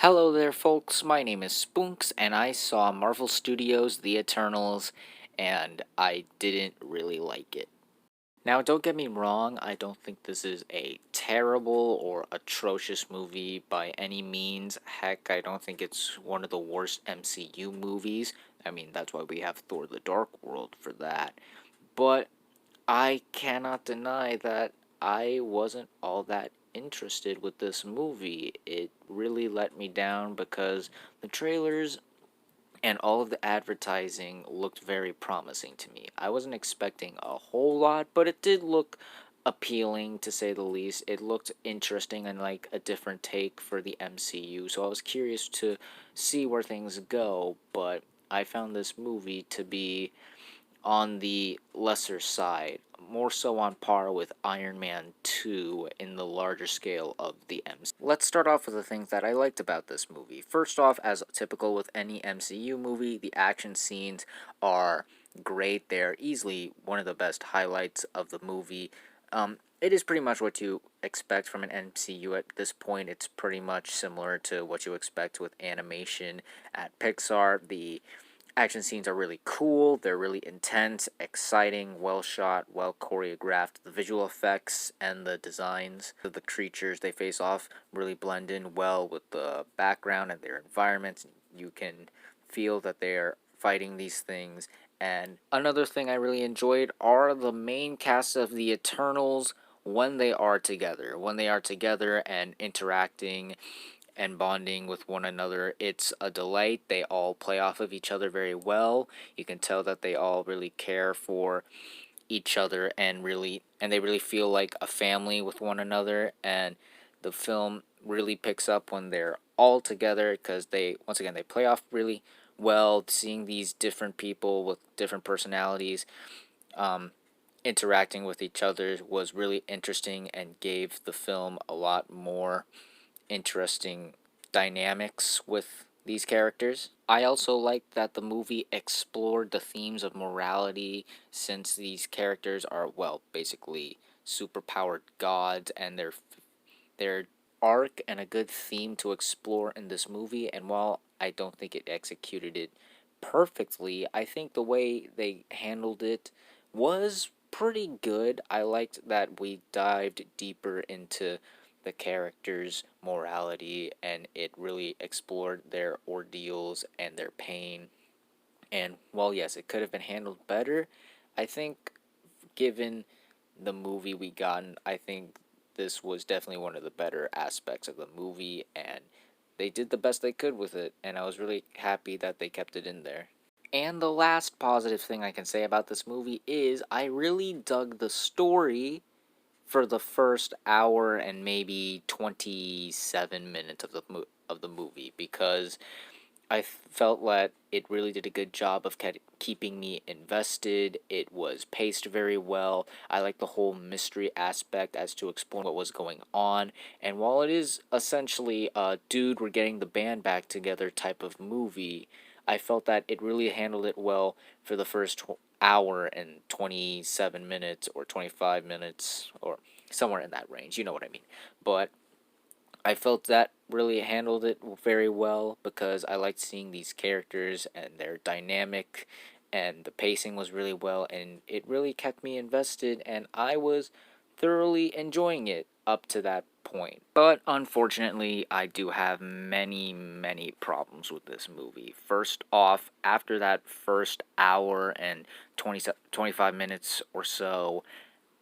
Hello there, folks. My name is Spoonks, and I saw Marvel Studios' The Eternals, and I didn't really like it. Now, don't get me wrong, I don't think this is a terrible or atrocious movie by any means. Heck, I don't think it's one of the worst MCU movies. I mean, that's why we have Thor the Dark World for that. But I cannot deny that I wasn't all that interested with this movie. It really let me down because the trailers and all of the advertising looked very promising to me. I wasn't expecting a whole lot, but it did look appealing to say the least. It looked interesting and like a different take for the MCU, so I was curious to see where things go, but I found this movie to be on the lesser side, more so on par with Iron Man 2 in the larger scale of the MCU. Let's start off with the things that I liked about this movie. First off, as typical with any MCU movie, the action scenes are great. They're easily one of the best highlights of the movie. It is pretty much what you expect from an MCU at this point. It's pretty much similar to what you expect with animation at Pixar. The action scenes are really cool, they're really intense, exciting, well shot, well choreographed. The visual effects and the designs of the creatures they face off really blend in well with the background and their environments. You can feel that they're fighting these things. And another thing I really enjoyed are the main cast of the Eternals when they are together. When they are together and interacting and bonding with one another. It's a delight. They all play off of each other very well. You can tell that they all really care for each other and they really feel like a family with one another, and the film really picks up when they're all together because they once again they play off really well. Seeing these different people with different personalities um, interacting with each other was really interesting and gave the film a lot more interesting dynamics with these characters. I also liked that the movie explored the themes of morality since these characters are, well, basically superpowered gods, and their arc and a good theme to explore in this movie. And while I don't think it executed it perfectly, I think the way they handled it was pretty good. I liked that we dived deeper into the characters' morality, and it really explored their ordeals and their pain. And while yes, it could have been handled better, I think given the movie we gotten, I think this was definitely one of the better aspects of the movie, and they did the best they could with it, and I was really happy that they kept it in there. And the last positive thing I can say about this movie is I really dug the story for the first hour and maybe 27 minutes of the movie, because I felt that it really did a good job of keeping me invested. It was paced very well. I like the whole mystery aspect as to exploring what was going on. And while it is essentially a dude, we're getting the band back together type of movie, I felt that it really handled it well for the first hour and 27 minutes or 25 minutes or somewhere in that range. You know what I mean. But I felt that really handled it very well because I liked seeing these characters and their dynamic, and the pacing was really well, and it really kept me invested, and I was thoroughly enjoying it up to that point. But unfortunately, I do have many, many problems with this movie. First off, after that first hour and 25 minutes or so,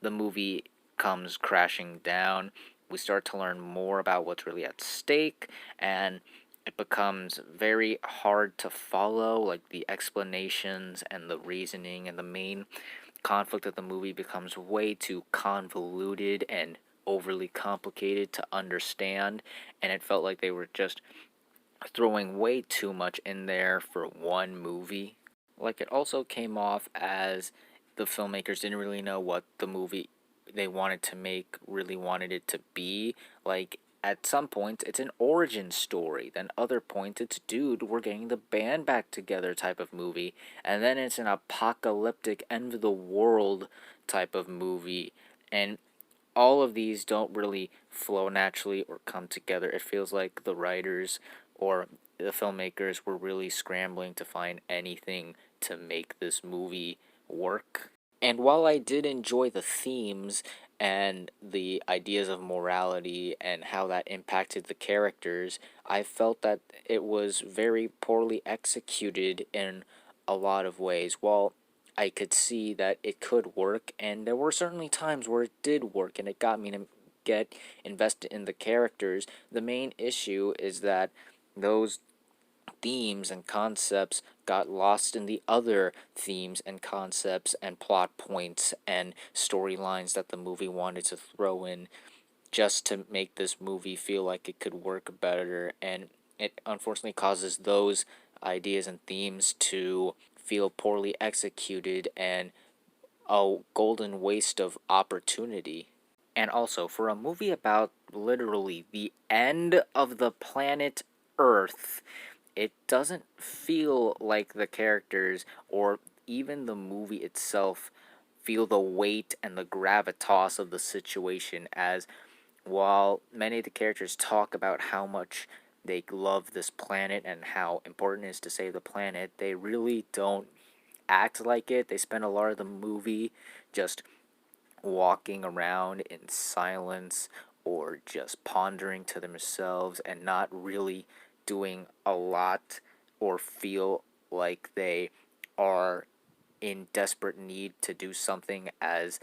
the movie comes crashing down. We start to learn more about what's really at stake, and it becomes very hard to follow. Like the explanations and the reasoning and the main conflict of the movie becomes way too convoluted and overly complicated to understand, and it felt like they were just throwing way too much in there for one movie. Like, it also came off as the filmmakers didn't really know what the movie they wanted to make really wanted it to be. Like, at some points, it's an origin story. Then other points, it's dude, we're getting the band back together type of movie. And then it's an apocalyptic end of the world type of movie. And all of these don't really flow naturally or come together. It feels like the writers or the filmmakers were really scrambling to find anything to make this movie work. And while I did enjoy the themes and the ideas of morality and how that impacted the characters, I felt that it was very poorly executed in a lot of ways. While I could see that it could work, and there were certainly times where it did work and it got me to get invested in the characters, the main issue is that those themes and concepts got lost in the other themes and concepts and plot points and storylines that the movie wanted to throw in just to make this movie feel like it could work better. And it unfortunately causes those ideas and themes to feel poorly executed and a golden waste of opportunity. And also, for a movie about literally the end of the planet Earth, it doesn't feel like the characters or even the movie itself feel the weight and the gravitas of the situation, as while many of the characters talk about how much they love this planet and how important it is to save the planet, they really don't act like it. They spend a lot of the movie just walking around in silence or just pondering to themselves and not really doing a lot or feel like they are in desperate need to do something, as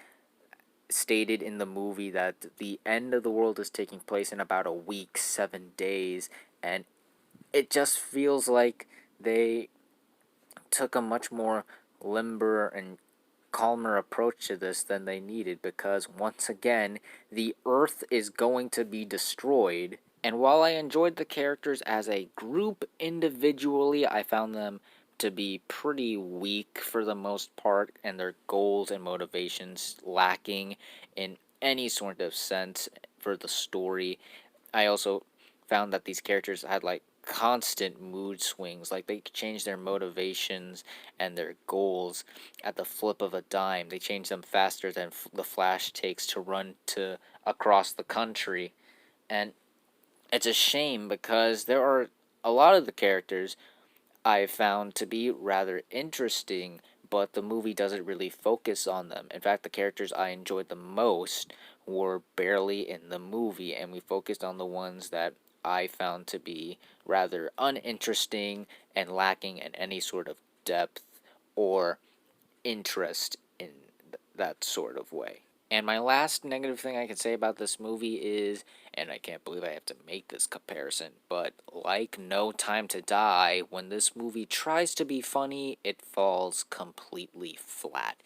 stated in the movie that the end of the world is taking place in about a week, 7 days, and it just feels like they took a much more limber and calmer approach to this than they needed, because once again, the Earth is going to be destroyed. And while I enjoyed the characters as a group individually, I found them to be pretty weak for the most part, and their goals and motivations lacking in any sort of sense for the story. I also found that these characters had like constant mood swings, like they change their motivations and their goals at the flip of a dime. They change them faster than the Flash takes to run to across the country. And it's a shame because there are a lot of the characters I found to be rather interesting, but the movie doesn't really focus on them. In fact, the characters I enjoyed the most were barely in the movie, and we focused on the ones that I found to be rather uninteresting and lacking in any sort of depth or interest in that sort of way. And my last negative thing I can say about this movie is, and I can't believe I have to make this comparison, but like No Time to Die, when this movie tries to be funny, it falls completely flat.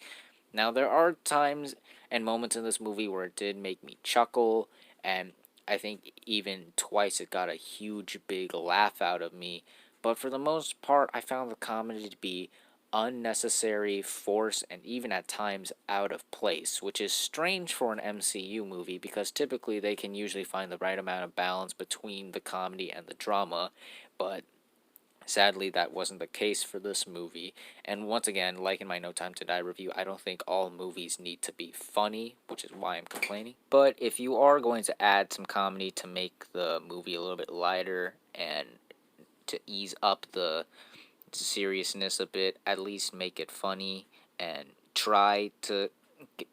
Now, there are times and moments in this movie where it did make me chuckle, and I think even twice it got a huge, big laugh out of me, but for the most part, I found the comedy to be unnecessary, forced, and even at times out of place, which is strange for an MCU movie because typically they can usually find the right amount of balance between the comedy and the drama, but sadly that wasn't the case for this movie. And once again, like in my No Time to Die review, I don't think all movies need to be funny, which is why I'm complaining. But if you are going to add some comedy to make the movie a little bit lighter and to ease up the seriousness a bit, at least make it funny and try to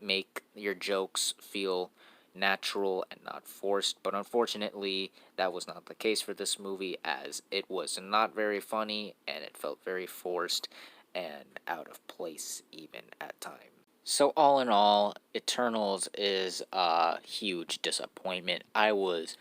make your jokes feel natural and not forced. But unfortunately, that was not the case for this movie, as it was not very funny and it felt very forced and out of place even at times. So, all in all, Eternals is a huge disappointment. I was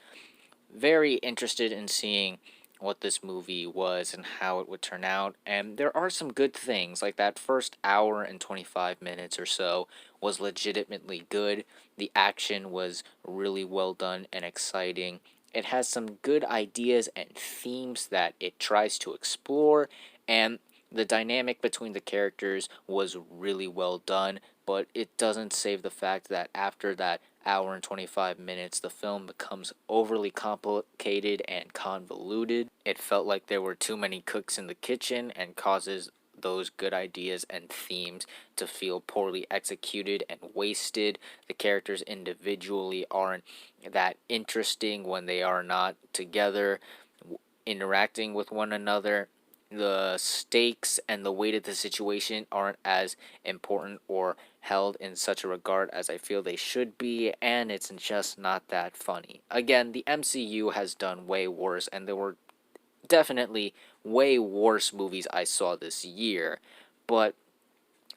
very interested in seeing what this movie was and how it would turn out. And there are some good things, like that first hour and 25 minutes or so was legitimately good. The action was really well done and exciting. It has some good ideas and themes that it tries to explore, and the dynamic between the characters was really well done, but it doesn't save the fact that after that hour and 25 minutes, the film becomes overly complicated and convoluted. It felt like there were too many cooks in the kitchen and causes those good ideas and themes to feel poorly executed and wasted. The characters individually aren't that interesting when they are not together. interacting with one another. The stakes and the weight of the situation aren't as important or held in such a regard as I feel they should be, and it's just not that funny. Again, the MCU has done way worse, and there were definitely way worse movies I saw this year, but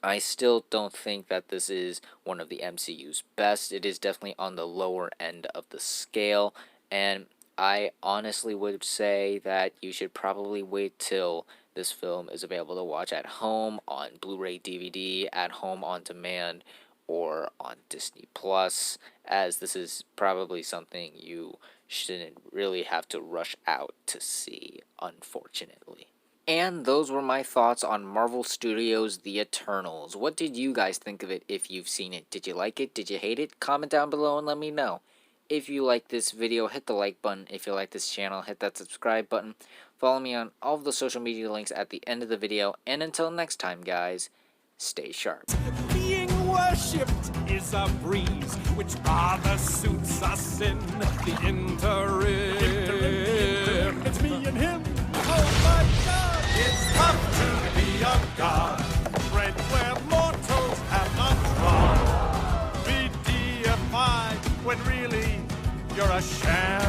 I still don't think that this is one of the MCU's best. It is definitely on the lower end of the scale, and I honestly would say that you should probably wait till this film is available to watch at home on Blu-ray DVD, at home on demand, or on Disney Plus, as this is probably something you shouldn't really have to rush out to see, unfortunately. And those were my thoughts on Marvel Studios' The Eternals. What did you guys think of it if you've seen it? Did you like it? Did you hate it? Comment down below and let me know. If you like this video, hit the like button. If you like this channel, hit that subscribe button. Follow me on all of the social media links at the end of the video. And until next time, guys, stay sharp. Being worshipped is a breeze which rather suits us in the interim. It's me and him. Oh my God! It's tough to be a god, bred where mortals have not trod. Be deified when really you're a sham.